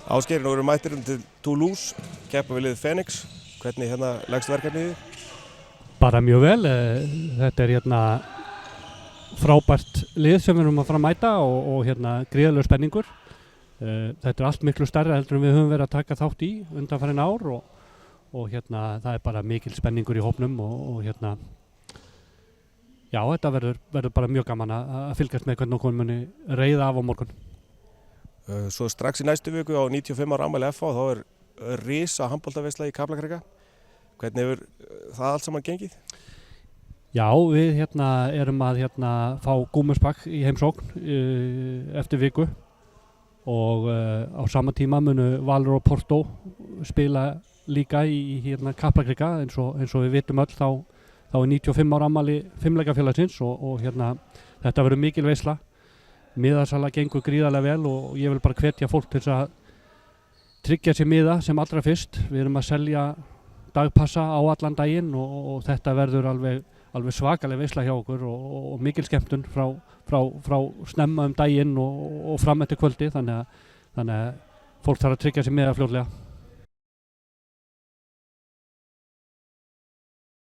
Ásgeir, nú erum mættir til Toulouse, keppa við liðið Fenix. Hvernig leggst verkefnið í þig? Bara mjög vel. Þetta er frábært lið sem við erum að fara að mæta og gríðarlegur spenningur. Þetta er allt miklu stærra heldur en við höfum verið að taka þátt í undanfarin ár og það er bara mikil spenningur í hópnum og já, þetta verður bara mjög gaman að fylgjast með hvernig okkur muni reiða af á morgun. Svo strax í næstu viku á 95 ára afmæli FH þá er risa handboltaveisla í Kaplakrika. Hvernig hefur það allt saman gengið? Já, við erum að fá Gúmersbach í heimsókn eftir viku og á sama tíma munu Valur og Porto spila líka í Kaplakrika eins og við vitum öll þá er 95 ára afmæli fimleikafélagsins og þetta verður mikil veisla. Miðasala gengur gríðarlega vel og ég vil bara hvetja fólk til að tryggja sér miða sem allra fyrst. Við erum að selja dagpassa á allan daginn og þetta verður alveg svakaleg veisla hjá okkur og mikil skemmtun frá snemma daginn og fram eftir kvöldi þannig að fólk þarf að tryggja sér miða fljótlega.